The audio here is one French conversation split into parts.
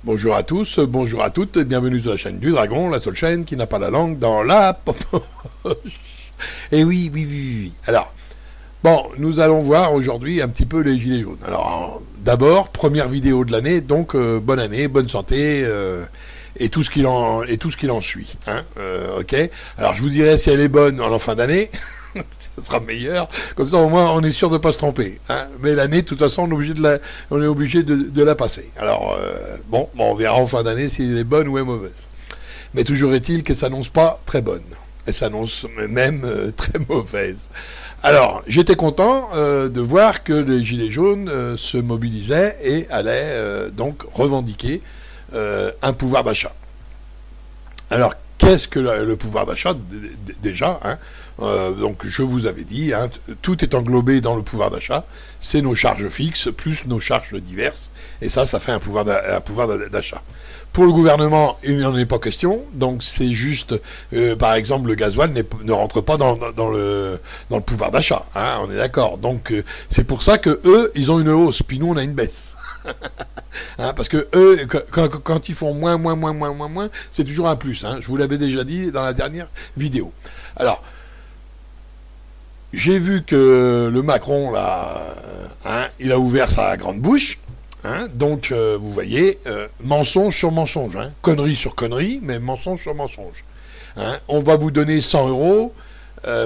Bonjour à tous, bonjour à toutes, bienvenue sur la chaîne du Dragon, la seule chaîne qui n'a pas la langue dans la poche. Et oui. Alors, bon, nous allons voir aujourd'hui un petit peu les gilets jaunes. Alors, d'abord, première vidéo de l'année, donc bonne année, bonne santé, et tout ce qu'il en suit. Hein, ok. Alors, je vous dirai si elle est bonne en fin d'année. Ça sera meilleur, comme ça au moins on est sûr de ne pas se tromper. Hein. Mais l'année, de toute façon, on est obligé de la passer. Alors, bon, on verra en fin d'année si elle est bonne ou elle est mauvaise. Mais toujours est-il qu'elle s'annonce pas très bonne. Elle s'annonce même très mauvaise. Alors, j'étais content de voir que les Gilets jaunes se mobilisaient et allaient donc revendiquer un pouvoir d'achat. Alors, qu'est-ce que le pouvoir d'achat déjà, hein? Donc je vous avais dit, hein, tout est englobé dans le pouvoir d'achat, c'est nos charges fixes plus nos charges diverses, et ça fait un pouvoir d'achat. Pour le gouvernement, il n'en est pas question, donc c'est juste, par exemple, le gasoil ne rentre pas dans le pouvoir d'achat, hein, on est d'accord. Donc c'est pour ça que eux, ils ont une hausse, puis nous on a une baisse. Hein, parce que eux, quand ils font moins, c'est toujours un plus. Hein. Je vous l'avais déjà dit dans la dernière vidéo. Alors, j'ai vu que le Macron, là, hein, il a ouvert sa grande bouche. Hein, donc, vous voyez, mensonge sur mensonge. Hein, connerie sur connerie, mais mensonge sur mensonge. Hein, on va vous donner 100 €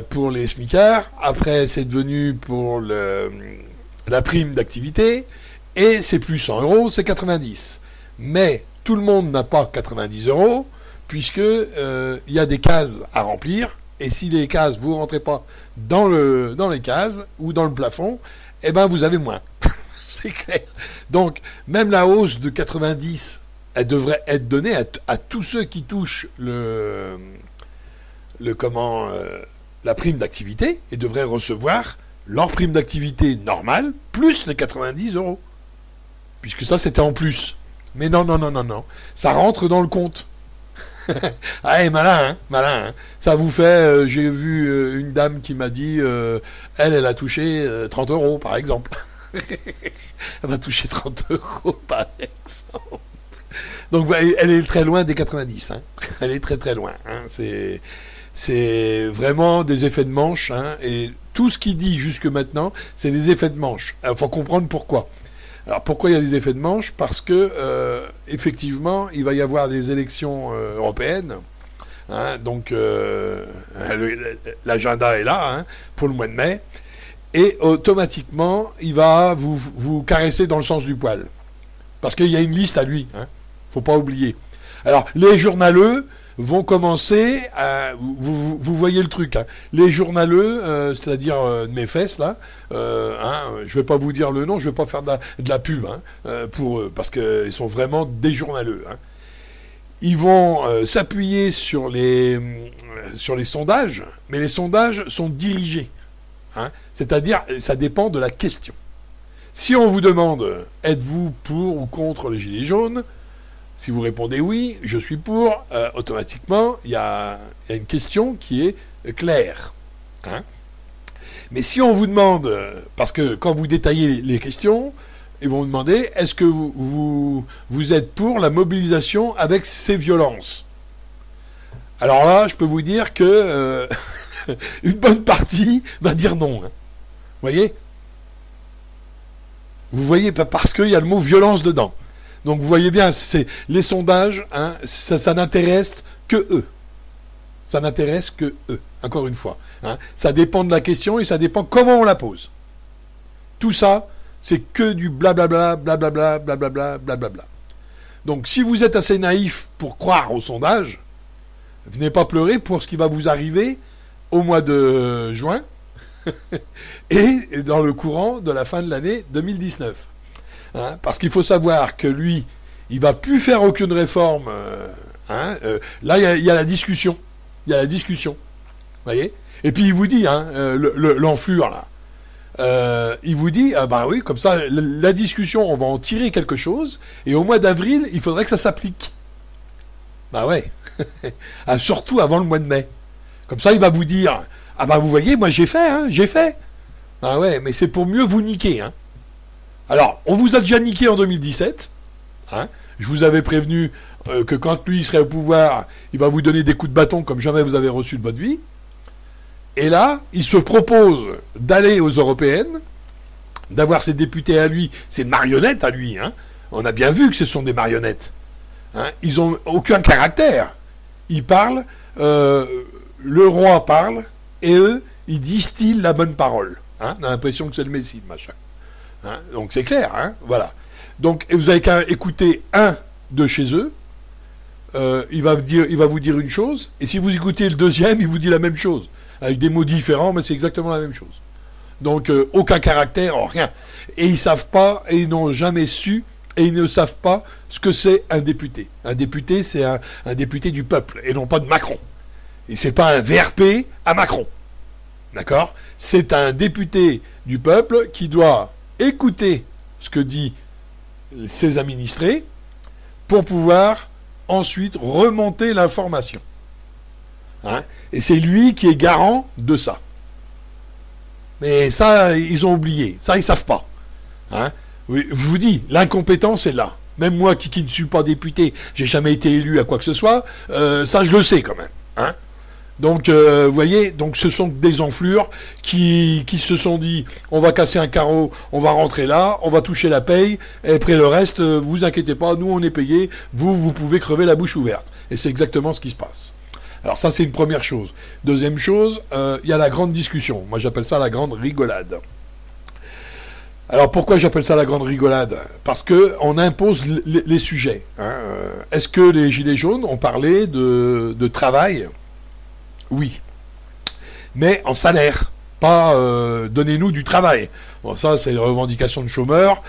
pour les smicards. Après, c'est devenu pour la prime d'activité. Et c'est plus 100 €, c'est 90. Mais tout le monde n'a pas 90 €, puisque il y a des cases à remplir. Et si les cases, vous ne rentrez pas dans les cases ou dans le plafond, eh ben vous avez moins. C'est clair. Donc, même la hausse de 90, elle devrait être donnée à tous ceux qui touchent la prime d'activité et devraient recevoir leur prime d'activité normale plus les 90 €. Puisque ça, c'était en plus. Mais non. Ça rentre dans le compte. Ah, et malin, hein. Ça vous fait... j'ai vu une dame qui m'a dit... elle a touché 30 €, par exemple. Elle a touché 30 €, par exemple. Donc, elle est très loin des 90. Hein. Elle est très loin. Hein. C'est vraiment des effets de manche. Hein. Et tout ce qu'il dit jusque maintenant, c'est des effets de manche. Il faut comprendre pourquoi. Alors pourquoi il y a des effets de manche? Parce que effectivement, il va y avoir des élections européennes. Hein, donc l'agenda est là, hein, pour le mois de mai. Et automatiquement, il va vous caresser dans le sens du poil. Parce qu'il y a une liste à lui. Hein, faut pas oublier. Alors les journaleux vont commencer à... Vous voyez le truc. Hein. Les journaleux, c'est-à-dire mes fesses, là, hein, je vais pas vous dire le nom, je vais pas faire de la pub hein, pour eux, parce qu'ils sont vraiment des journaleux. Hein. Ils vont s'appuyer sur les sondages, mais les sondages sont dirigés. Hein, c'est-à-dire, ça dépend de la question. Si on vous demande, êtes-vous pour ou contre les gilets jaunes ? Si vous répondez oui, je suis pour, automatiquement, il y a une question qui est claire. Hein. Mais si on vous demande, parce que quand vous détaillez les questions, ils vont vous demander, est-ce que vous êtes pour la mobilisation avec ces violences? Alors là, je peux vous dire que une bonne partie va dire non. Hein. Vous voyez, parce qu'il y a le mot violence dedans. Donc vous voyez bien, c'est les sondages, hein, ça n'intéresse que eux. Ça n'intéresse que eux, encore une fois. Hein. Ça dépend de la question et ça dépend comment on la pose. Tout ça, c'est que du blablabla, blablabla, blablabla, blablabla. Donc si vous êtes assez naïf pour croire au sondage, venez pas pleurer pour ce qui va vous arriver au mois de juin et dans le courant de la fin de l'année 2019. Hein, parce qu'il faut savoir que lui, il va plus faire aucune réforme. Là, il y a la discussion. Il y a la discussion. Voyez. Et puis il vous dit, hein, l'enflure là. Il vous dit, ah bah oui, comme ça, la discussion, on va en tirer quelque chose. Et au mois d'avril, il faudrait que ça s'applique. Bah ouais. Surtout avant le mois de mai. Comme ça, il va vous dire, ah bah vous voyez, moi j'ai fait. Ah ouais, mais c'est pour mieux vous niquer. Hein. Alors, on vous a déjà niqué en 2017. Hein. Je vous avais prévenu que quand lui serait au pouvoir, il va vous donner des coups de bâton comme jamais vous avez reçu de votre vie. Et là, il se propose d'aller aux européennes, d'avoir ses députés à lui, ses marionnettes à lui. Hein. On a bien vu que ce sont des marionnettes. Hein. Ils n'ont aucun caractère. Ils parlent, le roi parle, et eux, ils distillent la bonne parole. Hein. On a l'impression que c'est le Messie, machin. Hein. Donc c'est clair, hein. Voilà. Donc vous avez qu'à écouter un de chez eux, il va vous dire une chose, et si vous écoutez le deuxième, il vous dit la même chose. Avec des mots différents, mais c'est exactement la même chose. Donc, aucun caractère, rien. Et ils savent pas, et ils n'ont jamais su, et ils ne savent pas ce que c'est un député. Un député, c'est un député du peuple, et non pas de Macron. Et c'est pas un VRP à Macron. D'accord? C'est un député du peuple qui doit écouter ce que dit ses administrés pour pouvoir ensuite remonter l'information. Hein? Et c'est lui qui est garant de ça. Mais ça, ils ont oublié. Ça, ils savent pas. Hein? Oui, je vous dis, l'incompétence est là. Même moi qui ne suis pas député, j'ai jamais été élu à quoi que ce soit, ça je le sais quand même. Hein? Donc, vous voyez, donc ce sont des enflures qui se sont dit, on va casser un carreau, on va rentrer là, on va toucher la paye, et après le reste, vous inquiétez pas, nous on est payé, vous pouvez crever la bouche ouverte. Et c'est exactement ce qui se passe. Alors ça, c'est une première chose. Deuxième chose, il y a la grande discussion. Moi, j'appelle ça la grande rigolade. Alors, pourquoi j'appelle ça la grande rigolade? Parce qu'on impose les sujets. Hein. Est-ce que les Gilets jaunes ont parlé de travail? Oui. Mais en salaire. Pas donnez-nous du travail. Bon, ça, c'est une revendication de chômeurs.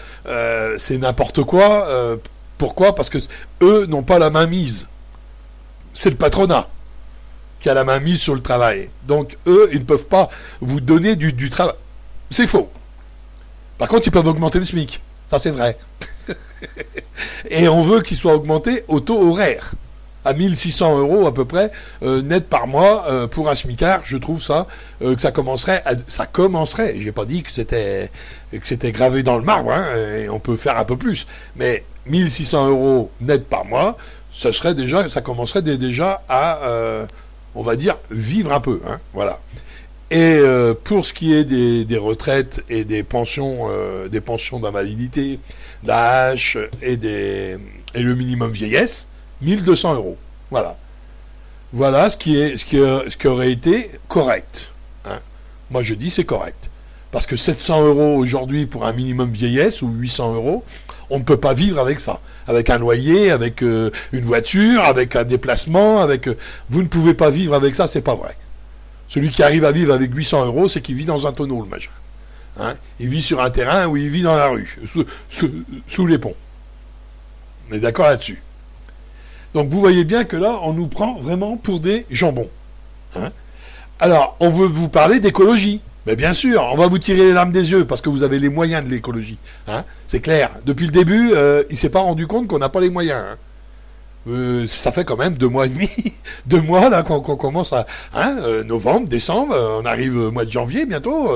C'est n'importe quoi. Pourquoi? Parce que eux n'ont pas la main mise. C'est le patronat qui a la main mise sur le travail. Donc, eux, ils ne peuvent pas vous donner du travail. C'est faux. Par contre, ils peuvent augmenter le SMIC. Ça, c'est vrai. Et on veut qu'il soit augmenté au taux horaire. À 1600 € à peu près, net par mois, pour un SMICard. Je trouve ça, que ça commencerait, j'ai pas dit que c'était gravé dans le marbre, hein, et on peut faire un peu plus. Mais 1600 € net par mois, ça commencerait déjà à... on va dire, vivre un peu. Hein, voilà. Et pour ce qui est des retraites et des pensions d'invalidité, d'AH et le minimum vieillesse, 1200 €. Voilà. Voilà ce qui aurait été correct. Hein. Moi, je dis c'est correct. Parce que 700 € aujourd'hui pour un minimum vieillesse, ou 800 €, on ne peut pas vivre avec ça. Avec un loyer, avec une voiture, avec un déplacement, vous ne pouvez pas vivre avec ça, c'est pas vrai. Celui qui arrive à vivre avec 800 €, c'est qu'il vit dans un tonneau, le machin. Hein? Il vit sur un terrain ou il vit dans la rue, sous les ponts. On est d'accord là-dessus. Donc vous voyez bien que là, on nous prend vraiment pour des jambons. Hein? Alors, on veut vous parler d'écologie. Mais bien sûr, on va vous tirer les larmes des yeux parce que vous avez les moyens de l'écologie. Hein, c'est clair. Depuis le début, il ne s'est pas rendu compte qu'on n'a pas les moyens. Hein. Ça fait quand même 2 mois et demi, 2 mois là qu'on commence à... Hein, novembre, décembre, on arrive au mois de janvier bientôt.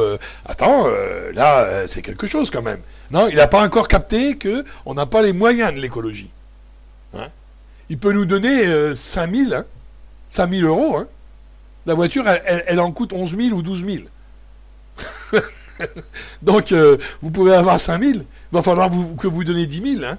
Là, c'est quelque chose quand même. Non, il n'a pas encore capté qu'on n'a pas les moyens de l'écologie. Hein. Il peut nous donner 5000 €. Hein. La voiture, elle en coûte 11 000 ou 12 000. Donc, vous pouvez avoir 5000, il va falloir que vous donnez 10 000. Hein.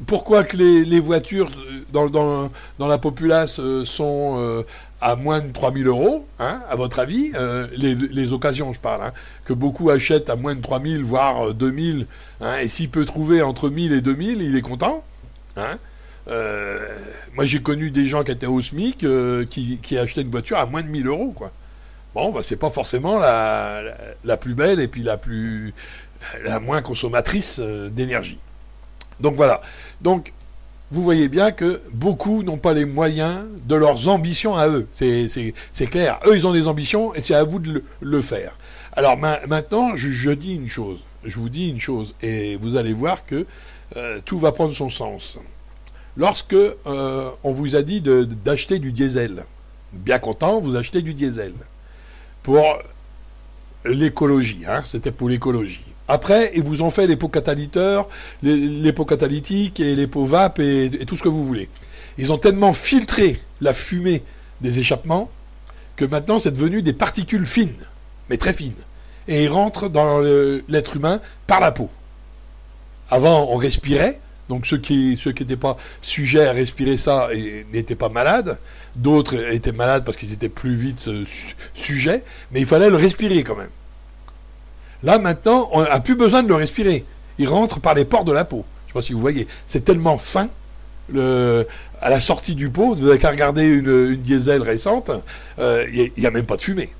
Pourquoi que les voitures dans la populace sont à moins de 3 000 €, hein, à votre avis, les occasions, je parle, hein, que beaucoup achètent à moins de 3 000, voire 2 000, hein, et s'il peut trouver entre 1000 et 2000, il est content. Hein. Moi, j'ai connu des gens qui étaient au SMIC qui achetaient une voiture à moins de 1000 €, quoi. Bon, bah, c'est pas forcément la plus belle et puis la moins consommatrice d'énergie. Donc voilà. Donc, vous voyez bien que beaucoup n'ont pas les moyens de leurs ambitions à eux. C'est clair. Eux, ils ont des ambitions et c'est à vous de le faire. Alors maintenant, je dis une chose. Je vous dis une chose et vous allez voir que tout va prendre son sens. Lorsque on vous a dit d'acheter du diesel, bien content, vous achetez du diesel. Pour l'écologie, hein, c'était pour l'écologie. Après, ils vous ont fait les pots catalyteurs, les pots catalytiques et les pots vape et tout ce que vous voulez. Ils ont tellement filtré la fumée des échappements que maintenant c'est devenu des particules fines, mais très fines. Et ils rentrent dans l'être humain par la peau. Avant, on respirait, donc ceux qui n'étaient pas sujets à respirer ça n'étaient pas malades. D'autres étaient malades parce qu'ils étaient plus vite sujets, mais il fallait le respirer quand même. Là, maintenant, on n'a plus besoin de le respirer. Il rentre par les pores de la peau. Je ne sais pas si vous voyez. C'est tellement fin. À la sortie du pot, vous n'avez qu'à regarder une diesel récente, il n'y a même pas de fumée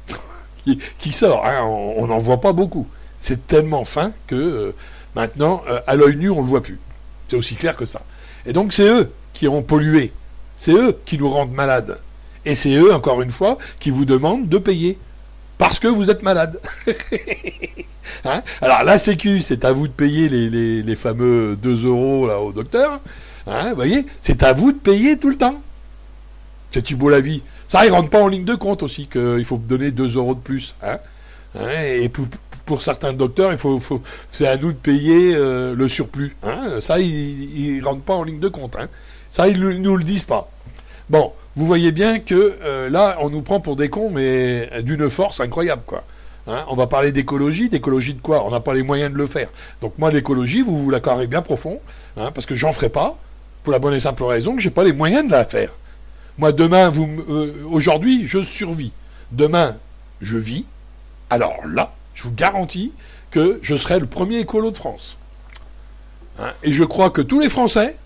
qui sort. Hein, on n'en voit pas beaucoup. C'est tellement fin que maintenant, à l'œil nu, on ne le voit plus. C'est aussi clair que ça. Et donc, c'est eux qui ont pollué. C'est eux qui nous rendent malades. Et c'est eux, encore une fois, qui vous demandent de payer. Parce que vous êtes malade. Hein, alors la Sécu, c'est à vous de payer les fameux 2 € là, au docteur. Hein, vous voyez, c'est à vous de payer tout le temps. C'est-tu beau la vie? Ça, ils ne rentrent pas en ligne de compte aussi, qu'il faut donner 2 € de plus. Hein, et pour certains docteurs, c'est à nous de payer le surplus. Hein, ça, ils ne rentrent pas en ligne de compte. Hein. Ça, ils ne nous le disent pas. Bon, vous voyez bien que là, on nous prend pour des cons, mais d'une force incroyable, quoi. Hein, on va parler d'écologie de quoi? On n'a pas les moyens de le faire. Donc moi, l'écologie, vous la carrez bien profond, hein, parce que j'en ferai pas, pour la bonne et simple raison que j'ai pas les moyens de la faire. Moi, demain, aujourd'hui, je survis. Demain, je vis. Alors là, je vous garantis que je serai le premier écolo de France. Hein, et je crois que tous les Français,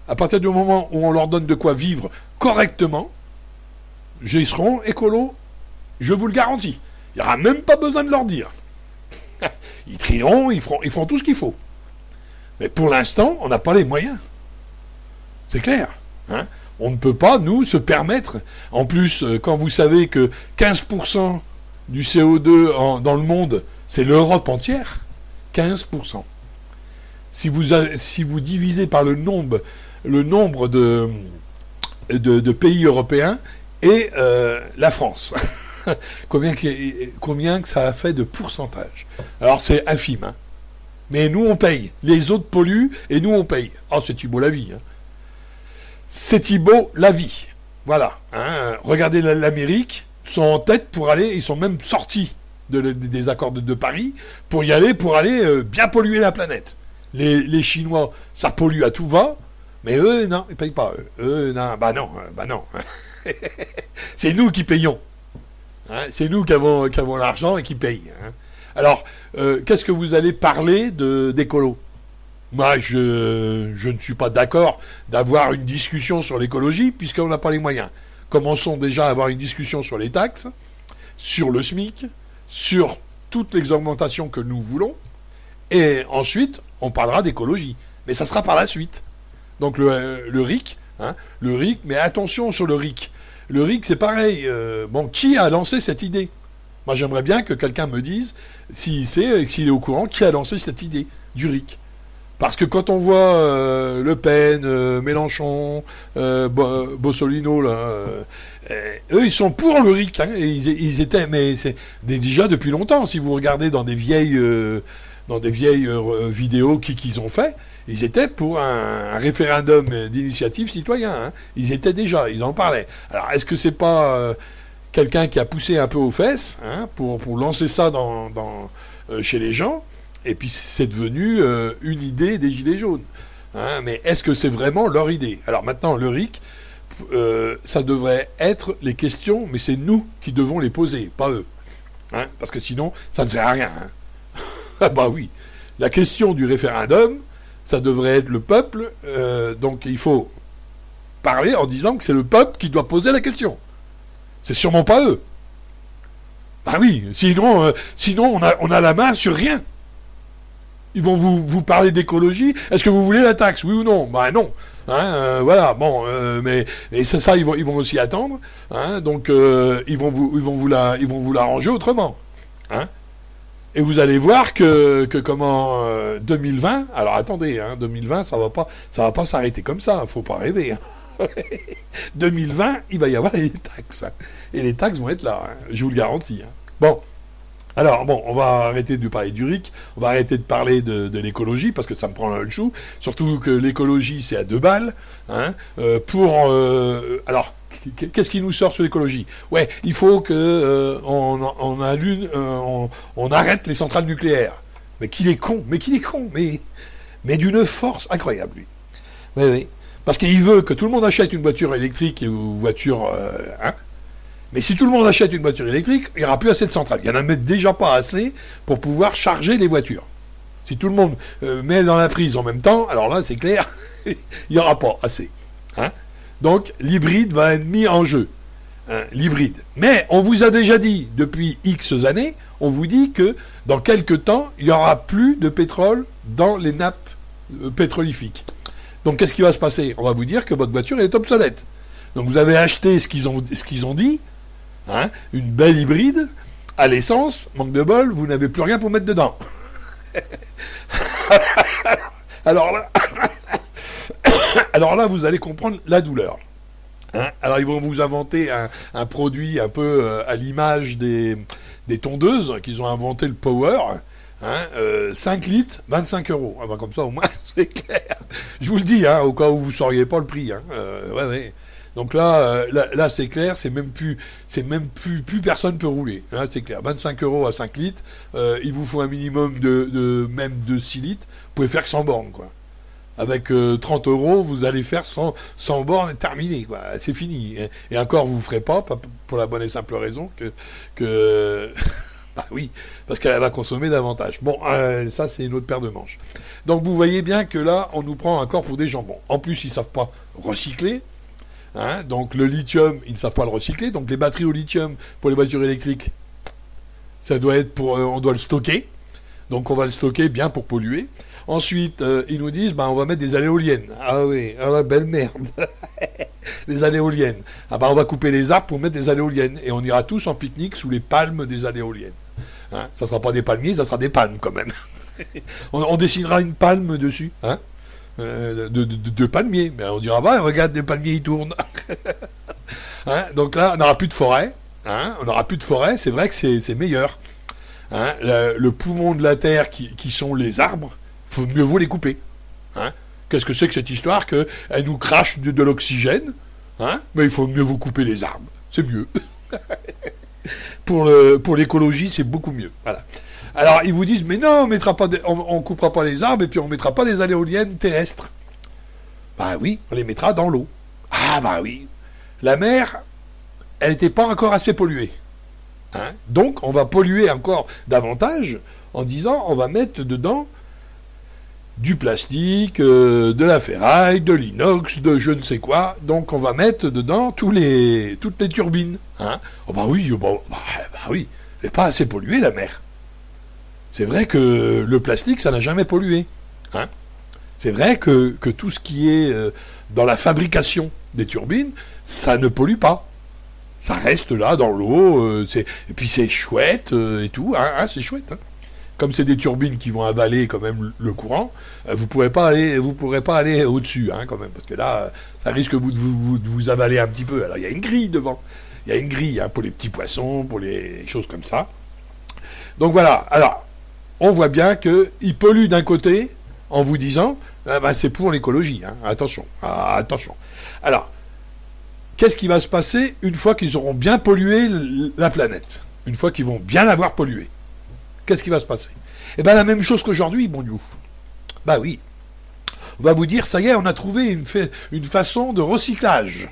à partir du moment où on leur donne de quoi vivre correctement, ils seront écolos, je vous le garantis. Il n'y aura même pas besoin de leur dire. Ils trieront, ils feront tout ce qu'il faut. Mais pour l'instant, on n'a pas les moyens. C'est clair. Hein, on ne peut pas, nous, se permettre. En plus, quand vous savez que 15% du CO2 dans le monde, c'est l'Europe entière, 15%. Si vous divisez par le nombre de pays européens et la France. combien que ça a fait de pourcentage? Alors c'est infime. Hein. Mais nous on paye. Les autres polluent et nous on paye. Oh, c'est Thibault la vie. Hein. C'est Thibault la vie. Voilà. Hein. Regardez l'Amérique, ils sont en tête pour aller, ils sont même sortis des accords de Paris pour aller bien polluer la planète. Les Chinois, ça pollue à tout va. Mais eux, non, ils ne payent pas. Eux, non, bah non. C'est nous qui payons. Hein, c'est nous qui avons l'argent et qui payent. Hein. Alors, qu'est-ce que vous allez parler d'écolo? Moi, je ne suis pas d'accord d'avoir une discussion sur l'écologie, puisqu'on n'a pas les moyens. Commençons déjà à avoir une discussion sur les taxes, sur le SMIC, sur toutes les augmentations que nous voulons, et ensuite, on parlera d'écologie. Mais ça sera par la suite. Donc le RIC, hein, mais attention sur le RIC. Le RIC, c'est pareil. Qui a lancé cette idée? Moi, j'aimerais bien que quelqu'un me dise s'il est au courant, qui a lancé cette idée du RIC. Parce que quand on voit Le Pen, Mélenchon, Bossolino, là, eux, ils sont pour le RIC. Hein, et ils étaient, mais c'est déjà depuis longtemps. Si vous regardez dans des vieilles vidéos qu'ils ont fait, ils étaient pour un référendum d'initiative citoyen. Hein. Ils en parlaient. Alors, est-ce que c'est pas quelqu'un qui a poussé un peu aux fesses, hein, pour lancer ça chez les gens, et puis c'est devenu une idée des Gilets jaunes. Hein. Mais est-ce que c'est vraiment leur idée? Alors maintenant, le RIC, ça devrait être les questions, mais c'est nous qui devons les poser, pas eux. Hein. Parce que sinon, ça ne sert à rien. Hein. Ah bah oui. La question du référendum, ça devrait être le peuple, donc il faut parler en disant que c'est le peuple qui doit poser la question. C'est sûrement pas eux. Ah oui, sinon on a la main sur rien. Ils vont vous parler d'écologie. Est-ce que vous voulez la taxe, oui ou non? Bah non. Hein, voilà, bon, mais ça ils vont aussi attendre. Hein, donc ils vont vous l'arranger autrement. Hein. Et vous allez voir que 2020, alors attendez, hein, 2020, ça va pas s'arrêter comme ça, faut pas rêver. Hein. 2020, il va y avoir les taxes. Hein, et les taxes vont être là, hein, je vous le garantis. Hein. Bon, Alors, bon, on va arrêter de parler du RIC, on va arrêter de parler de l'écologie, parce que ça me prend le chou, surtout que l'écologie, c'est à 2 balles. Hein, alors, qu'est-ce qui nous sort sur l'écologie? Ouais, il faut que on arrête les centrales nucléaires. Mais qu'il est con, mais d'une force incroyable, lui. Oui, oui. Parce qu'il veut que tout le monde achète une voiture électrique ou voiture... hein. Mais si tout le monde achète une voiture électrique, il n'y aura plus assez de centrales. Il n'y en a même déjà pas assez pour pouvoir charger les voitures. Si tout le monde met dans la prise en même temps, alors là, c'est clair, il n'y aura pas assez. Hein. Donc, l'hybride va être mis en jeu. Hein, l'hybride. Mais on vous a déjà dit, depuis X années, on vous dit que dans quelques temps, il n'y aura plus de pétrole dans les nappes pétrolifiques. Donc, qu'est-ce qui va se passer? On va vous dire que votre voiture est obsolète. Donc, vous avez acheté ce qu'ils ont dit, hein, une belle hybride, à l'essence, manque de bol, vous n'avez plus rien pour mettre dedans. alors là, vous allez comprendre la douleur. Hein, alors ils vont vous inventer un produit un peu à l'image des tondeuses, qu'ils ont inventé le Power. Hein, 5 litres, 25 euros. Ah ben comme ça, au moins, c'est clair. Je vous le dis, hein, au cas où vous ne sauriez pas le prix. Hein. Ouais, ouais. Donc là, là c'est clair, c'est même plus personne peut rouler. Hein, c'est clair. 25 euros à 5 litres, il vous faut un minimum même de 6 litres. Vous pouvez faire que 100 bornes, quoi. Avec 30 euros, vous allez faire 100 bornes et terminé, quoi. C'est fini. Et encore, vous ne ferez pas pour la bonne et simple raison que bah oui, parce qu'elle va consommer davantage. Bon, ça, c'est une autre paire de manches. Donc, vous voyez bien que là, on nous prend encore pour des jambons. En plus, ils ne savent pas recycler. Hein, donc, le lithium, ils ne savent pas le recycler. Donc, les batteries au lithium pour les voitures électriques, ça doit être on doit le stocker. Donc, on va le stocker bien pour polluer. Ensuite, ils nous disent, on va mettre des allées éoliennes. Ah oui, ah la belle merde. Les allées éoliennes. Ah on va couper les arbres pour mettre des allées éoliennes. Et on ira tous en pique-nique sous les palmes des allées éoliennes. Hein, ça ne sera pas des palmiers, ça sera des palmes quand même. on dessinera une palme dessus. Hein, de palmiers. Mais on dira, regarde, des palmiers, ils tournent. Hein, donc là, on n'aura plus de forêt. Hein, on n'aura plus de forêt, c'est vrai que c'est meilleur. Hein, le poumon de la Terre qui sont les arbres, faut mieux vaut les couper. Hein, qu'est-ce que c'est que cette histoire qu'elle nous crache de l'oxygène, hein, mais il faut mieux vous couper les arbres. C'est mieux. Pour l'écologie, c'est beaucoup mieux. Voilà. Alors, ils vous disent, mais non, on coupera pas les arbres et puis on mettra pas des allées éoliennes terrestres. Bah oui, on les mettra dans l'eau. Ah bah oui. La mer, elle n'était pas encore assez polluée. Hein, donc, on va polluer encore davantage en disant, on va mettre dedans du plastique, de la ferraille, de l'inox, de je ne sais quoi. Donc on va mettre dedans toutes les turbines. Hein. Oh bah oui, oui, elle n'est pas assez polluée la mer. C'est vrai que le plastique, ça n'a jamais pollué. Hein. C'est vrai que tout ce qui est dans la fabrication des turbines, ça ne pollue pas. Ça reste là dans l'eau, et puis c'est chouette et tout. Hein, c'est chouette. Hein. Comme c'est des turbines qui vont avaler quand même le courant, vous pourrez pas aller au-dessus, hein, quand même, parce que là, ça risque de vous avaler un petit peu. Alors il y a une grille devant, il y a une grille, hein, pour les petits poissons, pour les choses comme ça. Donc voilà. Alors, on voit bien que ils polluent d'un côté en vous disant, c'est pour l'écologie. Hein, attention, attention. Alors, qu'est-ce qui va se passer une fois qu'ils auront bien pollué la planète, une fois qu'ils vont bien l'avoir polluée? Qu'est-ce qui va se passer? Eh bien, la même chose qu'aujourd'hui, mon Dieu. Bah oui. On va vous dire, ça y est, on a trouvé une façon de recyclage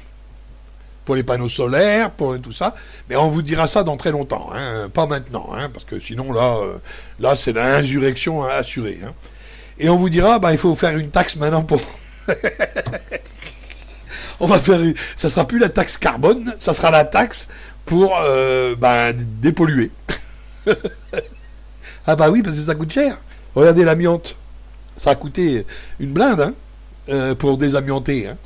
pour les panneaux solaires, pour tout ça. Mais on vous dira ça dans très longtemps, hein, pas maintenant, hein, parce que sinon, là c'est l'insurrection assurée. Hein. Et on vous dira, il faut faire une taxe maintenant pour... on va faire ça sera plus la taxe carbone, ça sera la taxe pour dépolluer. Ah bah oui, parce que ça coûte cher. Regardez l'amiante. Ça a coûté une blinde, hein, pour désamianter. Hein.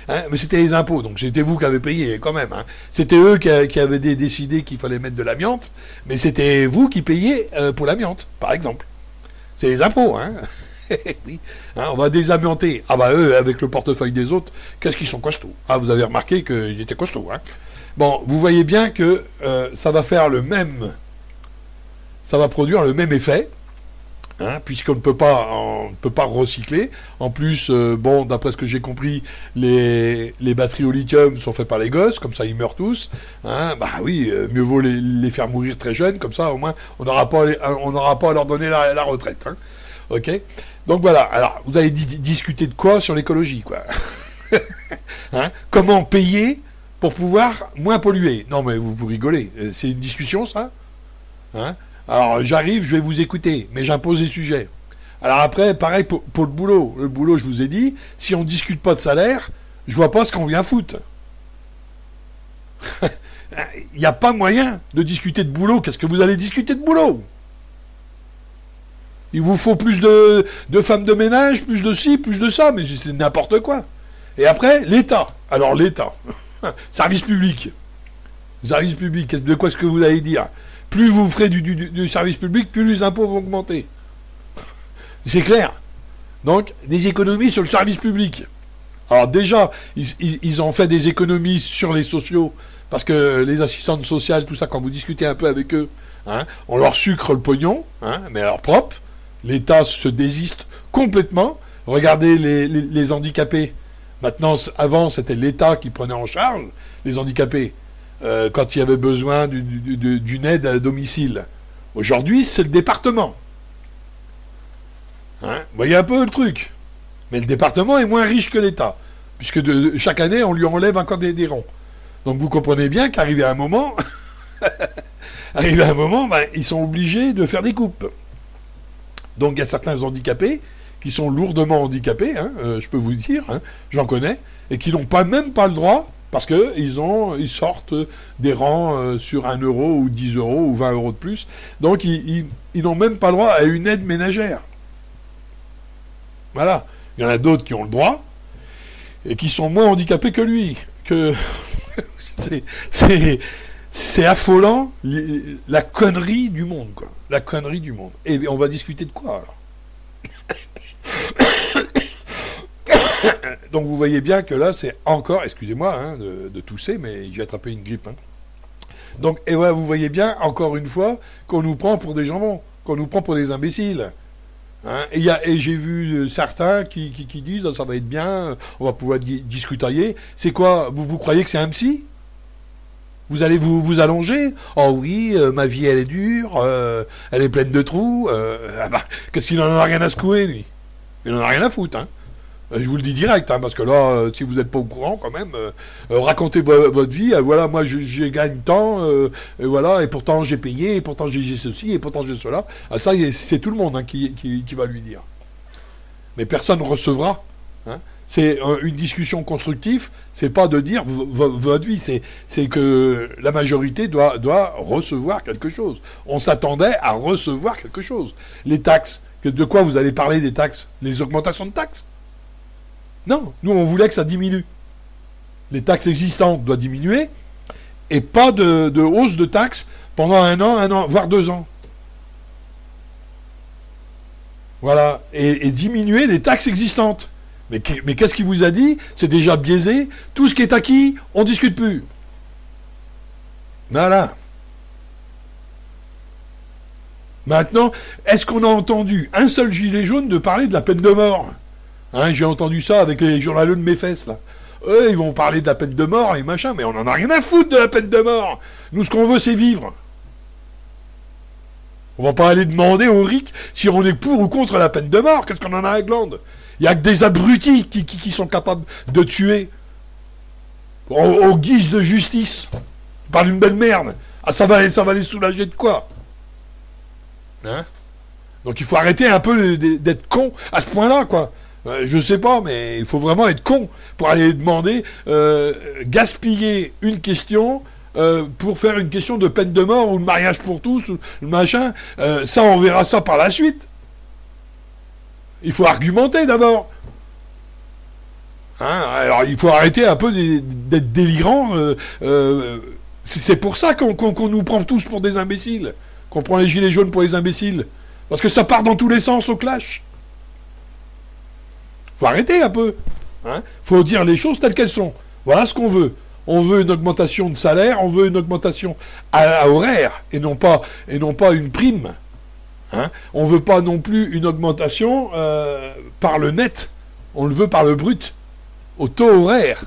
Hein, mais c'était les impôts, donc c'était vous qui avez payé quand même. Hein. C'était eux qui avaient décidé qu'il fallait mettre de l'amiante, mais c'était vous qui payez pour l'amiante, par exemple. C'est les impôts, hein. Oui. Hein, on va désamianter. Ah bah eux, avec le portefeuille des autres, qu'est-ce qu'ils sont costauds. Ah, vous avez remarqué qu'ils étaient costauds. Hein. Bon, vous voyez bien que ça va faire le même ça va produire le même effet, hein, puisqu'on ne peut pas, recycler. En plus, bon, d'après ce que j'ai compris, les batteries au lithium sont faites par les gosses, comme ça ils meurent tous. Hein, bah oui, mieux vaut les faire mourir très jeunes, comme ça au moins on n'aura pas, à leur donner la retraite. Hein. Ok. Donc voilà. Alors, vous avez discuté de quoi sur l'écologie, quoi. Hein, comment payer pour pouvoir moins polluer? Non, mais vous rigolez. C'est une discussion, ça? Hein? Alors, j'arrive, je vais vous écouter, mais j'impose des sujets. Alors après, pareil pour le boulot. Le boulot, je vous ai dit, si on ne discute pas de salaire, je vois pas ce qu'on vient foutre. Il n'y a pas moyen de discuter de boulot. Qu'est-ce que vous allez discuter de boulot? Il vous faut plus de femmes de ménage, plus de ci, plus de ça, mais c'est n'importe quoi. Et après, l'État. Alors l'État. Service public. Service public, de quoi est-ce que vous allez dire? Plus vous ferez du service public, plus les impôts vont augmenter. C'est clair. Donc, des économies sur le service public. Alors déjà, ils ont fait des économies sur les sociaux, parce que les assistantes sociales, tout ça, quand vous discutez un peu avec eux, hein, on leur sucre le pognon, hein, mais alors propre. L'État se désiste complètement. Regardez les handicapés. Maintenant, avant, c'était l'État qui prenait en charge les handicapés quand il y avait besoin d'une aide à domicile. Aujourd'hui, c'est le département. Hein, vous voyez un peu le truc. Mais le département est moins riche que l'État, puisque chaque année, on lui enlève encore des ronds. Donc vous comprenez bien qu'arrivé à un moment, ben, ils sont obligés de faire des coupes. Donc il y a certains handicapés qui sont lourdement handicapés, hein, je peux vous le dire, hein, j'en connais, et qui n'ont même pas le droit, parce qu'ils sortent des rangs sur 1 euro ou 10 euros ou 20 euros de plus. Donc ils n'ont même pas le droit à une aide ménagère. Voilà. Il y en a d'autres qui ont le droit, et qui sont moins handicapés que lui. C'est affolant, la connerie du monde, quoi. La connerie du monde. Et on va discuter de quoi, alors? Donc vous voyez bien que là, c'est encore, excusez-moi hein, de tousser, mais j'ai attrapé une grippe. Hein. Donc, et voilà, vous voyez bien, encore une fois, qu'on nous prend pour des jambons, qu'on nous prend pour des imbéciles. Hein, et j'ai vu certains qui disent, ça va être bien, on va pouvoir discutailler. C'est quoi? Vous croyez que c'est un psy? Vous allez vous allonger? Oh oui, ma vie elle est dure, elle est pleine de trous. Qu'est-ce qu'il en a rien à secouer, lui? Il en a rien à foutre, hein. Je vous le dis direct, hein, parce que là, si vous n'êtes pas au courant, quand même, racontez votre vie. Voilà, moi, je gagne tant, et voilà, et pourtant j'ai payé, et pourtant j'ai ceci, et pourtant j'ai cela. Ah, ça, c'est tout le monde hein, qui va lui dire. Mais personne ne recevra. Hein. C'est une discussion constructive, c'est pas de dire votre vie, c'est que la majorité doit recevoir quelque chose. On s'attendait à recevoir quelque chose. Les taxes, de quoi vous allez parler des taxes? Les augmentations de taxes? Non, nous on voulait que ça diminue. Les taxes existantes doivent diminuer, et pas de hausse de taxes pendant un an, voire 2 ans. Voilà, et diminuer les taxes existantes. Mais qu'est-ce qu'il vous a dit? C'est déjà biaisé. Tout ce qui est acquis, on ne discute plus. Voilà. Maintenant, est-ce qu'on a entendu un seul gilet jaune de parler de la peine de mort? Hein, j'ai entendu ça avec les journaleux de mes fesses, là. Eux, ils vont parler de la peine de mort et machin, mais on n'en a rien à foutre de la peine de mort. Nous, ce qu'on veut, c'est vivre. On va pas aller demander aux rics si on est pour ou contre la peine de mort. Qu'est-ce qu'on en a à glande? Il n'y a que des abrutis qui sont capables de tuer au guise de justice par une belle merde. Ah, ça va les soulager de quoi? Hein? Donc il faut arrêter un peu d'être con à ce point-là, quoi. Je sais pas, mais il faut vraiment être con pour aller demander, gaspiller une question pour faire une question de peine de mort ou de mariage pour tous, ou le machin. Ça, on verra ça par la suite. Il faut argumenter d'abord. Hein, alors il faut arrêter un peu d'être délirant. C'est pour ça qu'on nous prend tous pour des imbéciles. Qu'on prend les gilets jaunes pour les imbéciles. Parce que ça part dans tous les sens au clash. Faut arrêter un peu. Hein, faut dire les choses telles qu'elles sont. Voilà ce qu'on veut. On veut une augmentation de salaire, on veut une augmentation à horaire, et non pas une prime. Hein. On ne veut pas non plus une augmentation par le net, on le veut par le brut, au taux horaire.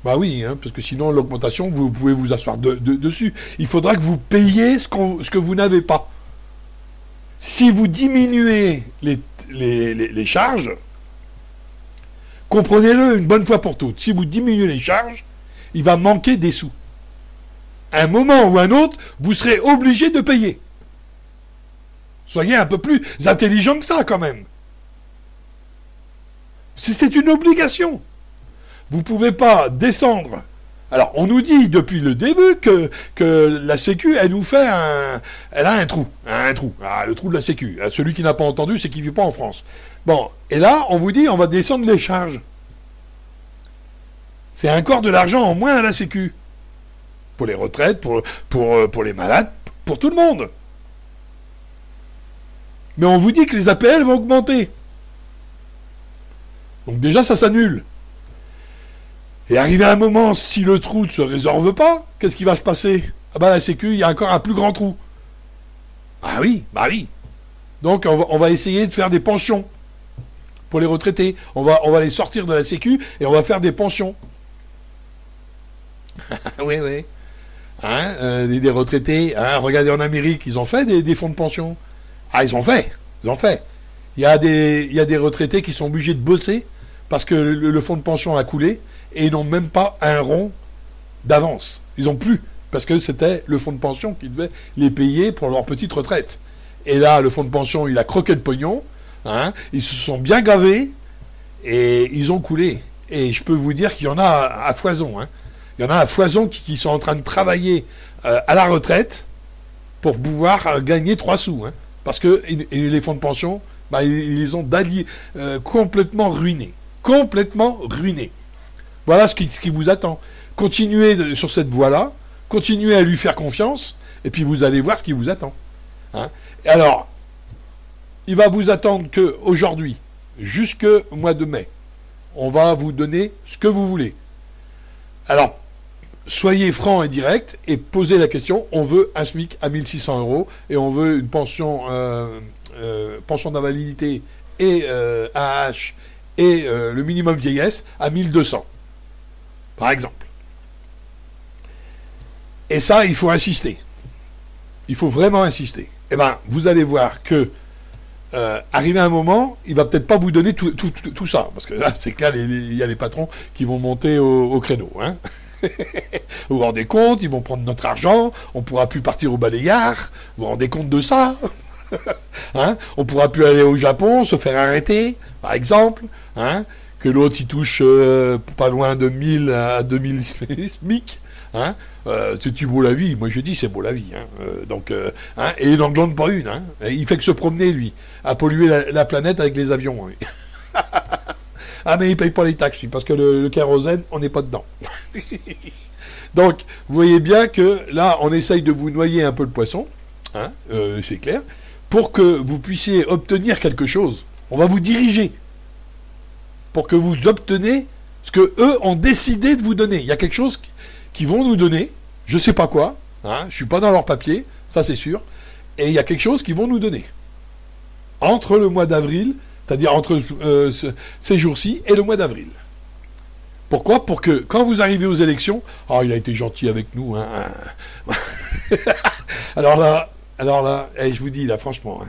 Bah oui, hein, parce que sinon l'augmentation, vous pouvez vous asseoir dessus. Il faudra que vous payiez ce que vous n'avez pas. Si vous diminuez les charges, comprenez-le une bonne fois pour toutes, si vous diminuez les charges, il va manquer des sous. À un moment ou à un autre, vous serez obligé de payer. Soyez un peu plus intelligent que ça, quand même. C'est une obligation. Vous ne pouvez pas descendre. Alors, on nous dit depuis le début que la Sécu, elle nous fait elle a un trou. Un trou. Ah, le trou de la Sécu. Celui qui n'a pas entendu, c'est qu'il ne vit pas en France. Bon, et là, on vous dit, on va descendre les charges. C'est encore de l'argent en moins à la Sécu. Pour les retraites, pour les malades, pour tout le monde. Mais on vous dit que les APL vont augmenter. Donc déjà, ça s'annule. Et arrivé à un moment, si le trou ne se résorbe pas, qu'est-ce qui va se passer? Ah bah la Sécu, il y a encore un plus grand trou. Ah oui, bah oui. Donc on va essayer de faire des pensions pour les retraités. On va les sortir de la Sécu et on va faire des pensions. Oui, oui. Hein, des retraités, hein, regardez en Amérique, ils ont fait des fonds de pension. Ah, ils ont fait. Il y a des retraités qui sont obligés de bosser parce que le fonds de pension a coulé et ils n'ont même pas un rond d'avance. Ils n'ont plus, parce que c'était le fonds de pension qui devait les payer pour leur petite retraite. Et là, le fonds de pension, il a croqué le pognon, hein, ils se sont bien gavés et ils ont coulé. Et je peux vous dire qu'il y en a à foison. Hein. Il y en a à foison qui sont en train de travailler à la retraite pour pouvoir gagner 3 sous. Hein. Parce que les fonds de pension, bah, ils les ont complètement ruinés. Complètement ruinés. Voilà ce qui vous attend. Continuez sur cette voie-là, continuez à lui faire confiance, et puis vous allez voir ce qui vous attend. Hein. Et alors, il va vous attendre qu'aujourd'hui, jusqu'au mois de mai, on va vous donner ce que vous voulez. Alors, soyez franc et direct, et posez la question, on veut un SMIC à 1 600 € et on veut une pension d'invalidité et AH et le minimum vieillesse à 1 200. Par exemple. Et ça, il faut insister. Il faut vraiment insister. Eh bien, vous allez voir que, arrivé à un moment, il va peut-être pas vous donner tout ça. Parce que là, c'est clair, il y a les patrons qui vont monter au créneau. Hein. Vous vous rendez compte, ils vont prendre notre argent, on ne pourra plus partir au balayage. Vous vous rendez compte de ça? Hein, on ne pourra plus aller au Japon, se faire arrêter, par exemple. Hein, que l'autre, il touche pas loin de 1000 à 2000 SMIC. Hein, c'est-tu beau la vie? Moi, je dis, c'est beau la vie. Hein, hein, et il n'en glande pas une. Hein, il fait que se promener, lui, à polluer la planète avec les avions. Oui. Ah, mais il ne paye pas les taxes, lui, parce que le kérosène, on n'est pas dedans. Donc, vous voyez bien que là, on essaye de vous noyer un peu le poisson, hein, c'est clair, pour que vous puissiez obtenir quelque chose. On va vous diriger pour que vous obtenez ce que eux ont décidé de vous donner. Il y a quelque chose qu'ils vont nous donner, je ne sais pas quoi, hein, je ne suis pas dans leur papier, ça c'est sûr, et il y a quelque chose qu'ils vont nous donner. Entre le mois d'avril, c'est-à-dire entre ces jours-ci et le mois d'avril. Pourquoi? Pour que, quand vous arrivez aux élections, oh, il a été gentil avec nous, hein. Alors là, je vous dis, là, franchement, hein,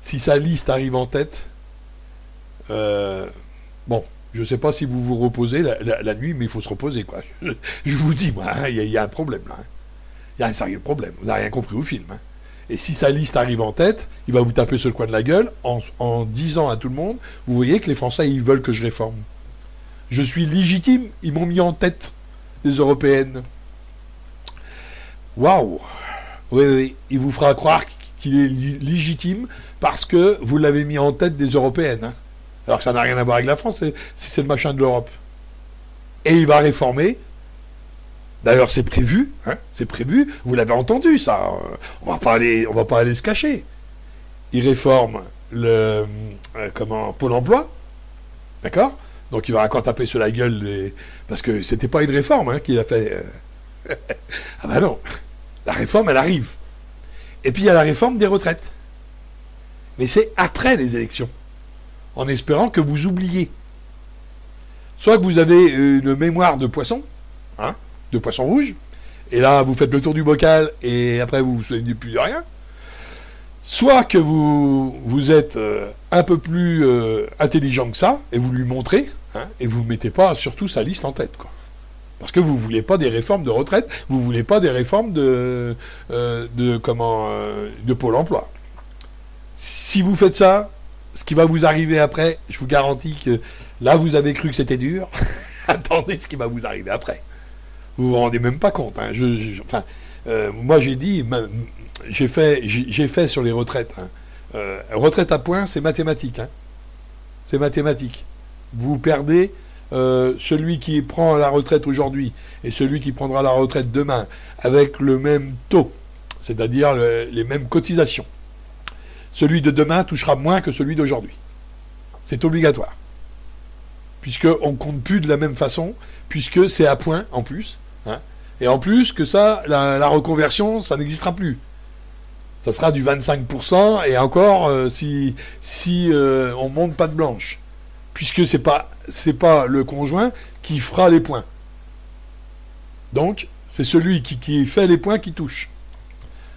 si sa liste arrive en tête, bon, je ne sais pas si vous vous reposez la nuit, mais il faut se reposer, quoi. Je vous dis, moi, hein, il y a un problème, là. Hein. Il y a un sérieux problème. Vous n'avez rien compris au film, hein. Et si sa liste arrive en tête, il va vous taper sur le coin de la gueule en disant à tout le monde, vous voyez que les Français, ils veulent que je réforme. Je suis légitime, ils m'ont mis en tête, les Européennes. Waouh! Oui, oui, il vous fera croire qu'il est légitime parce que vous l'avez mis en tête des Européennes. Hein. Alors que ça n'a rien à voir avec la France, c'est le machin de l'Europe. Et il va réformer. D'ailleurs, c'est prévu, hein, c'est prévu. Vous l'avez entendu, ça. On va pas aller se cacher. Il réforme Pôle emploi, d'accord? Donc il va encore taper sur la gueule, parce que c'était pas une réforme hein, qu'il a fait. Ah ben non, la réforme, elle arrive. Et puis il y a la réforme des retraites. Mais c'est après les élections, en espérant que vous oubliez. Soit que vous avez une mémoire de poisson, hein, de poisson rouge, et là vous faites le tour du bocal, et après vous ne vous souvenez plus de rien. Soit que vous êtes un peu plus intelligent que ça, et vous lui montrez, hein, et vous ne mettez pas surtout sa liste en tête, quoi. Parce que vous ne voulez pas des réformes de retraite, vous ne voulez pas des réformes de Pôle emploi. Si vous faites ça, ce qui va vous arriver après, je vous garantis que là vous avez cru que c'était dur, attendez ce qui va vous arriver après. Vous vous rendez même pas compte. Hein. Moi j'ai dit... J'ai fait sur les retraites. Hein. Retraite à points, c'est mathématique. Hein. C'est mathématique. Vous perdez celui qui prend la retraite aujourd'hui et celui qui prendra la retraite demain avec le même taux, c'est-à-dire les mêmes cotisations. Celui de demain touchera moins que celui d'aujourd'hui. C'est obligatoire. Puisqu'on ne compte plus de la même façon, puisque c'est à points en plus. Hein. Et en plus que ça, la reconversion, ça n'existera plus. Ça sera du 25%, et encore si on monte pas de blanche. Puisque c'est pas le conjoint qui fera les points. Donc, c'est celui qui fait les points qui touche.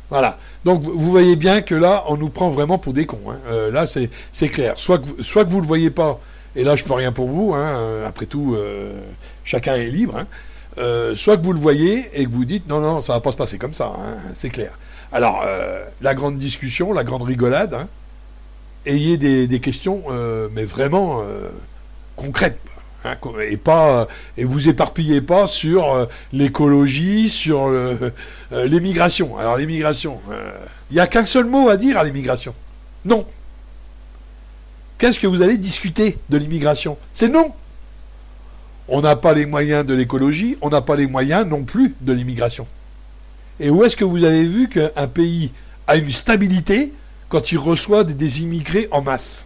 Voilà. Donc, vous voyez bien que là, on nous prend vraiment pour des cons. Hein. Là, c'est clair. Soit que vous le voyez pas, et là, je peux rien pour vous. Hein. Après tout, chacun est libre. Hein. Soit que vous le voyez et que vous dites, non, ça va pas se passer comme ça. Hein. C'est clair. Alors, la grande discussion, la grande rigolade, hein, ayez des questions, mais vraiment concrètes, hein, et vous éparpillez pas sur l'écologie, sur l'immigration. Alors l'immigration, il n'y a qu'un seul mot à dire à l'immigration. Non. Qu'est-ce que vous allez discuter de l'immigration? C'est non. On n'a pas les moyens de l'écologie, on n'a pas les moyens non plus de l'immigration. Et où est-ce que vous avez vu qu'un pays a une stabilité quand il reçoit des immigrés en masse?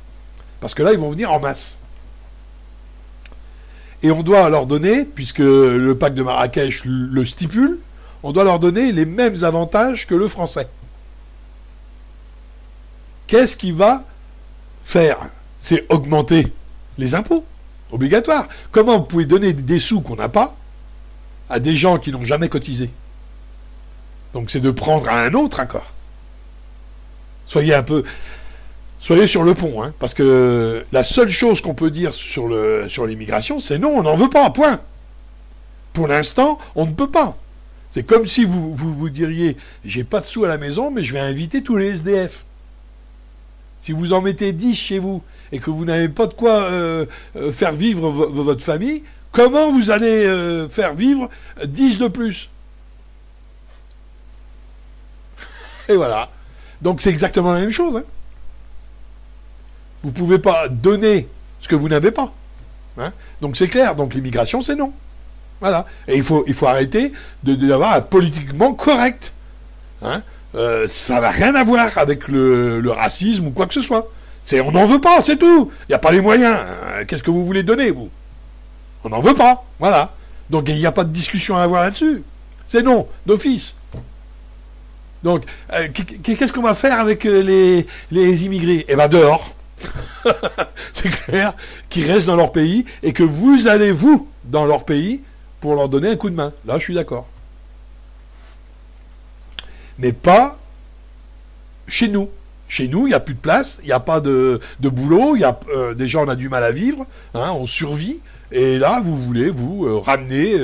Parce que là, ils vont venir en masse. Et on doit leur donner, puisque le pacte de Marrakech le stipule, on doit leur donner les mêmes avantages que le français. Qu'est-ce qui va faire? C'est augmenter les impôts, obligatoire. Comment vous pouvez donner des sous qu'on n'a pas à des gens qui n'ont jamais cotisé? Donc c'est de prendre à un autre encore. Soyez sur le pont, hein, parce que la seule chose qu'on peut dire sur l'immigration, c'est non, on n'en veut pas, point. Pour l'instant, on ne peut pas. C'est comme si vous diriez, j'ai pas de sous à la maison, mais je vais inviter tous les SDF. Si vous en mettez 10 chez vous, et que vous n'avez pas de quoi faire vivre votre famille, comment vous allez faire vivre 10 de plus? Et voilà. Donc c'est exactement la même chose. Hein. Vous ne pouvez pas donner ce que vous n'avez pas. Hein. Donc c'est clair. Donc l'immigration, c'est non. Voilà. Et il faut arrêter d'avoir un politiquement correct. Hein. Ça n'a rien à voir avec le racisme ou quoi que ce soit. On n'en veut pas, c'est tout. Il n'y a pas les moyens. Qu'est-ce que vous voulez donner, vous? On n'en veut pas. Voilà. Donc il n'y a pas de discussion à avoir là-dessus. C'est non, d'office. Donc, qu'est-ce qu'on va faire avec les immigrés? Eh bien, dehors. C'est clair, qu'ils restent dans leur pays et que vous allez, vous, dans leur pays, pour leur donner un coup de main. Là, je suis d'accord. Mais pas chez nous. Chez nous, il n'y a plus de place, il n'y a pas de boulot, déjà on a du mal à vivre, hein, on survit. Et là, vous voulez, vous, ramener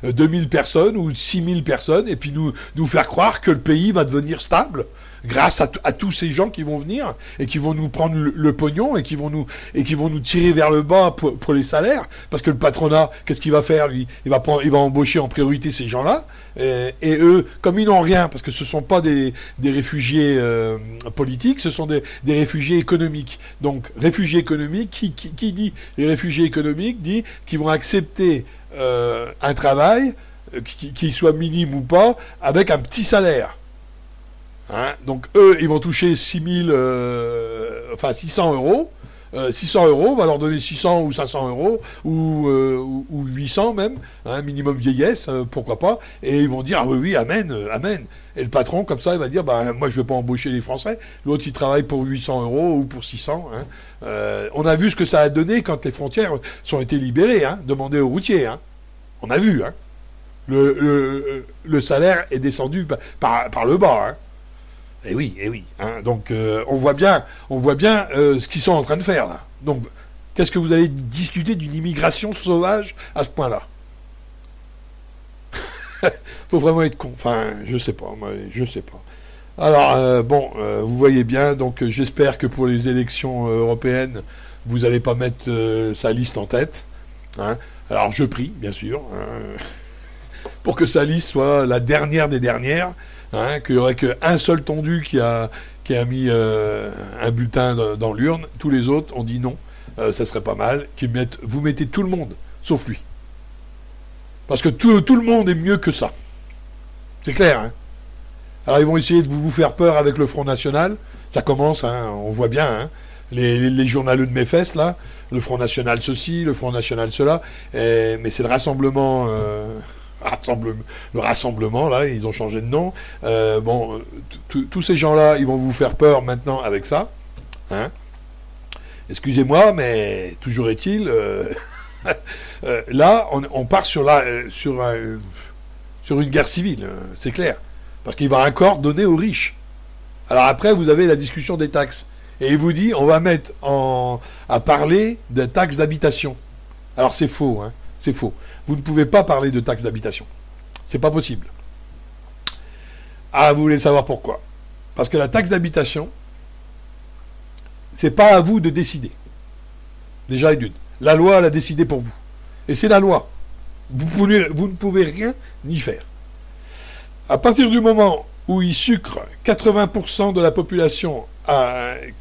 2000 personnes ou 6000 personnes et puis nous faire croire que le pays va devenir stable grâce à tous ces gens qui vont venir et qui vont nous prendre le pognon et qui vont nous tirer vers le bas pour les salaires. Parce que le patronat, qu'est-ce qu'il va faire, lui? Il va embaucher en priorité ces gens-là. Et eux, comme ils n'ont rien, parce que ce ne sont pas des réfugiés politiques, ce sont des réfugiés économiques. Donc, réfugiés économiques, qui dit les réfugiés économiques dit qu'ils vont accepter un travail, qu'il soit minime ou pas, avec un petit salaire. Hein, donc eux, ils vont toucher 600 euros, 600 euros, on va leur donner 600 ou 500 euros, ou 800 même, hein, minimum vieillesse, pourquoi pas, et ils vont dire, ah oui, oui, amen, amen. Et le patron, comme ça, il va dire, bah, moi je ne vais pas embaucher les Français, l'autre il travaille pour 800 euros ou pour 600. Hein. On a vu ce que ça a donné quand les frontières sont été libérées, hein, demandez aux routiers. Hein. On a vu, hein. Le salaire est descendu par le bas. Hein. Eh oui, eh oui. Hein. Donc on voit bien ce qu'ils sont en train de faire là. Donc qu'est-ce que vous allez discuter d'une immigration sauvage à ce point-là? Faut vraiment être con. Enfin, je sais pas. Moi, je sais pas. Alors bon, vous voyez bien. Donc j'espère que pour les élections européennes, vous n'allez pas mettre sa liste en tête. Hein. Alors je prie, bien sûr, hein, pour que sa liste soit la dernière des dernières. Hein, qu'il n'y aurait qu'un seul tondu qui a mis un bulletin dans l'urne. Tous les autres ont dit non, ça serait pas mal. Vous mettez tout le monde, sauf lui. Parce que tout le monde est mieux que ça. C'est clair. Hein. Alors ils vont essayer de vous faire peur avec le Front National. Ça commence, hein, on voit bien. Hein. Les journaleux de mes fesses, là. Le Front National ceci, le Front National cela. Mais c'est le rassemblement... le rassemblement, là, ils ont changé de nom. Bon, tous ces gens-là, ils vont vous faire peur maintenant avec ça. Hein. Excusez-moi, mais toujours est-il, là, on part sur une guerre civile, c'est clair. Parce qu'il va encore donner aux riches. Alors après, vous avez la discussion des taxes. Et il vous dit, on va mettre à parler de taxes d'habitation. Alors c'est faux, hein. C'est faux. Vous ne pouvez pas parler de taxes d'habitation. C'est pas possible. Ah, vous voulez savoir pourquoi? Parce que la taxe d'habitation, c'est pas à vous de décider. Déjà et d'une. La loi, elle a décidé pour vous. Et c'est la loi. Vous ne pouvez rien ni faire. À partir du moment où il sucre 80% de la population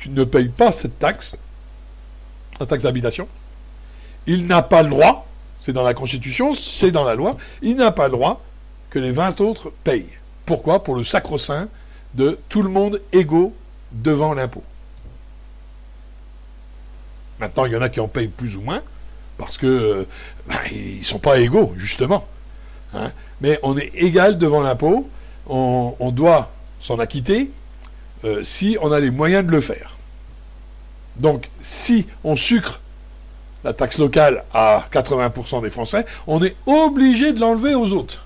qui ne paye pas cette taxe, la taxe d'habitation, il n'a pas le droit. C'est dans la Constitution, c'est dans la loi. Il n'a pas le droit que les 20 autres payent. Pourquoi? Pour le sacro-saint de tout le monde égaux devant l'impôt. Maintenant, il y en a qui en payent plus ou moins, parce que ils ne sont pas égaux, justement. Hein. Mais on est égal devant l'impôt, on doit s'en acquitter si on a les moyens de le faire. Donc, si on sucre la taxe locale à 80% des Français, on est obligé de l'enlever aux autres.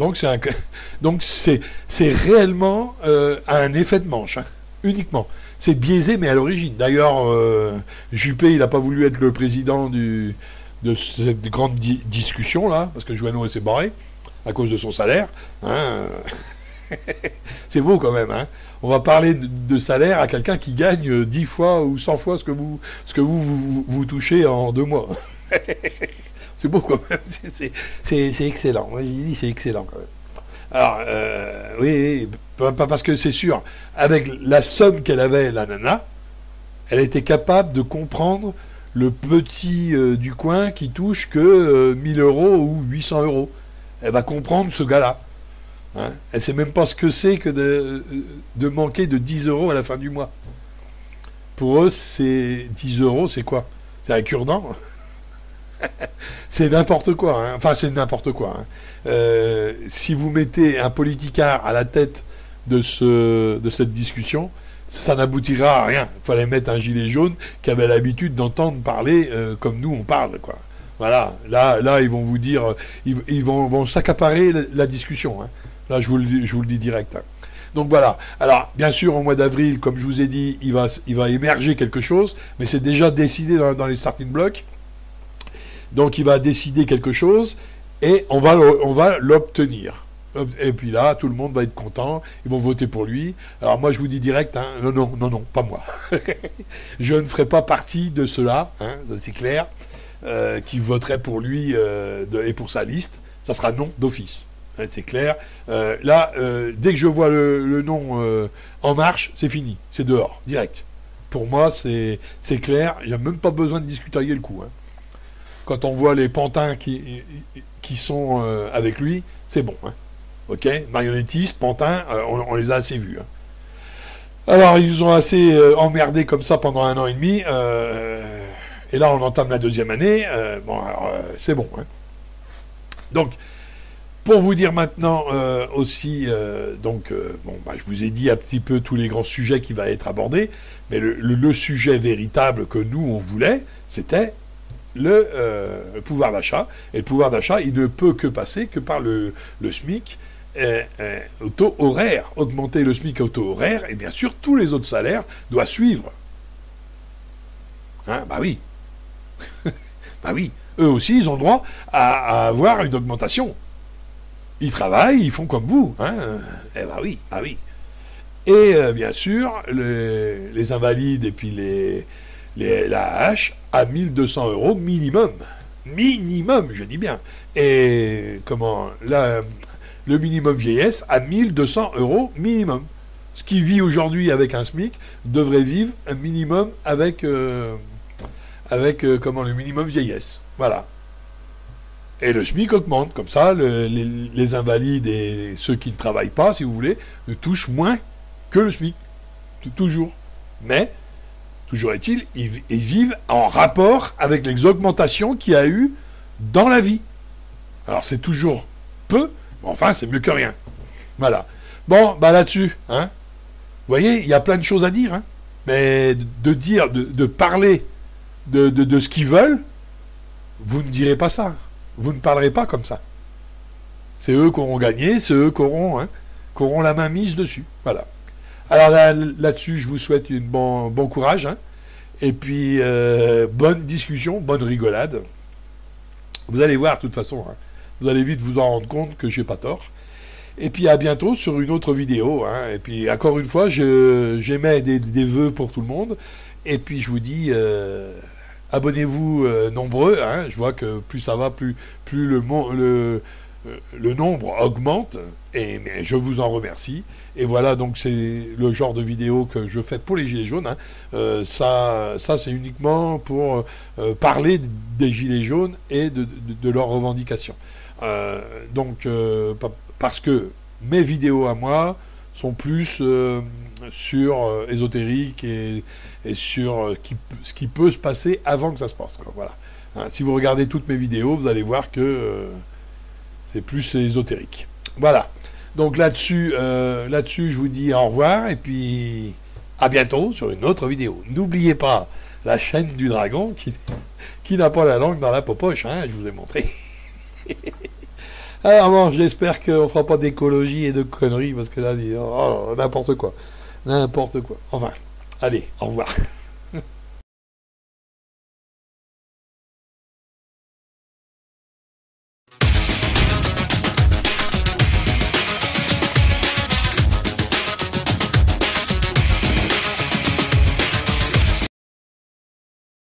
Donc c'est réellement un effet de manche, hein, uniquement. C'est biaisé, mais à l'origine. D'ailleurs, Juppé, il n'a pas voulu être le président de cette grande discussion, là, parce que Joanneau s'est barré, à cause de son salaire. Hein. C'est beau quand même. Hein. On va parler de salaire à quelqu'un qui gagne 10 fois ou 100 fois ce que vous touchez en 2 mois. C'est beau quand même. C'est excellent. Moi, j'ai dit c'est excellent quand même. Alors, oui, parce que c'est sûr, avec la somme qu'elle avait, la nana, elle était capable de comprendre le petit du coin qui touche que 1000 euros ou 800 euros. Elle va comprendre ce gars-là. Hein, elle ne sait même pas ce que c'est que de manquer de 10 euros à la fin du mois. Pour eux, c'est 10 euros, c'est quoi? C'est un cure-dent. C'est n'importe quoi. Hein. Enfin, c'est n'importe quoi. Hein. Si vous mettez un politicard à la tête de cette discussion, ça n'aboutira à rien. Il fallait mettre un gilet jaune qui avait l'habitude d'entendre parler comme nous on parle, quoi. Voilà. Là, ils vont vous dire, ils vont s'accaparer la discussion. Hein. Là, je vous le dis direct. Hein. Donc voilà. Alors, bien sûr, au mois d'avril, comme je vous ai dit, il va émerger quelque chose, mais c'est déjà décidé dans les starting blocks. Donc, il va décider quelque chose et on va l'obtenir. Et puis là, tout le monde va être content. Ils vont voter pour lui. Alors moi, je vous dis direct, hein, non, pas moi. Je ne ferai pas partie de ceux-là, hein, c'est clair, qui voterait pour lui et pour sa liste. Ça sera non d'office. C'est clair. Là, dès que je vois le nom En Marche, c'est fini. C'est dehors, direct. Pour moi, c'est clair. Il n'y a même pas besoin de discuter le coup. Hein. Quand on voit les pantins qui sont avec lui, c'est bon. Hein. Ok, marionnettistes, pantins, on les a assez vus. Hein. Alors, ils nous ont assez emmerdés comme ça pendant 1 an et demi. Et là, on entame la deuxième année. Bon, alors, c'est bon. Hein. Donc, pour vous dire maintenant aussi, bon, bah, je vous ai dit un petit peu tous les grands sujets qui vont être abordés, mais le sujet véritable que nous, on voulait, c'était le pouvoir d'achat. Et le pouvoir d'achat, il ne peut que passer que par le SMIC au taux horaire. Augmenter le SMIC au taux horaire, et bien sûr, tous les autres salaires doivent suivre. Hein, bah oui. Bah oui. Eux aussi, ils ont le droit à avoir une augmentation. Ils travaillent, ils font comme vous. Hein. Eh bah oui, bah oui. Et bien sûr, les invalides et puis la AH à 1200 € minimum. Minimum, je dis bien. Et comment le minimum vieillesse à 1200 € minimum. Ce qui vit aujourd'hui avec un SMIC devrait vivre un minimum avec le minimum vieillesse. Voilà. Et le SMIC augmente. Comme ça, les invalides et ceux qui ne travaillent pas, si vous voulez, ne touchent moins que le SMIC. Toujours. Mais, toujours est-il, ils vivent en rapport avec les augmentations qu'il y a eu dans la vie. Alors, c'est toujours peu, mais enfin, c'est mieux que rien. Voilà. Bon, bah là-dessus, hein. Vous voyez, il y a plein de choses à dire, hein. Mais de parler de ce qu'ils veulent, vous ne direz pas ça. Vous ne parlerez pas comme ça. C'est eux qui auront gagné, c'est eux qui auront la main mise dessus. Voilà. Alors là-dessus, je vous souhaite bon courage. Hein. Et puis, bonne discussion, bonne rigolade. Vous allez voir, de toute façon. Hein. Vous allez vite vous en rendre compte que j'ai pas tort. Et puis, à bientôt sur une autre vidéo. Hein. Et puis, encore une fois, j'émets des vœux pour tout le monde. Et puis, je vous dis... abonnez-vous nombreux, hein. Je vois que plus ça va, plus le nombre augmente, mais je vous en remercie. Et voilà, donc c'est le genre de vidéo que je fais pour les Gilets jaunes. Hein. Ça c'est uniquement pour parler des Gilets jaunes et de leurs revendications. Parce que mes vidéos à moi sont plus sur ésotérique et sur ce qui peut se passer avant que ça se passe. Quoi. Voilà. Hein, si vous regardez toutes mes vidéos, vous allez voir que c'est plus ésotérique. Voilà. Donc là-dessus, je vous dis au revoir et puis à bientôt sur une autre vidéo. N'oubliez pas la chaîne du dragon qui n'a pas la langue dans la popoche. Hein, je vous ai montré. Alors bon, j'espère qu'on fera pas d'écologie et de conneries, parce que là, n'importe quoi. N'importe quoi. Enfin, allez, au revoir.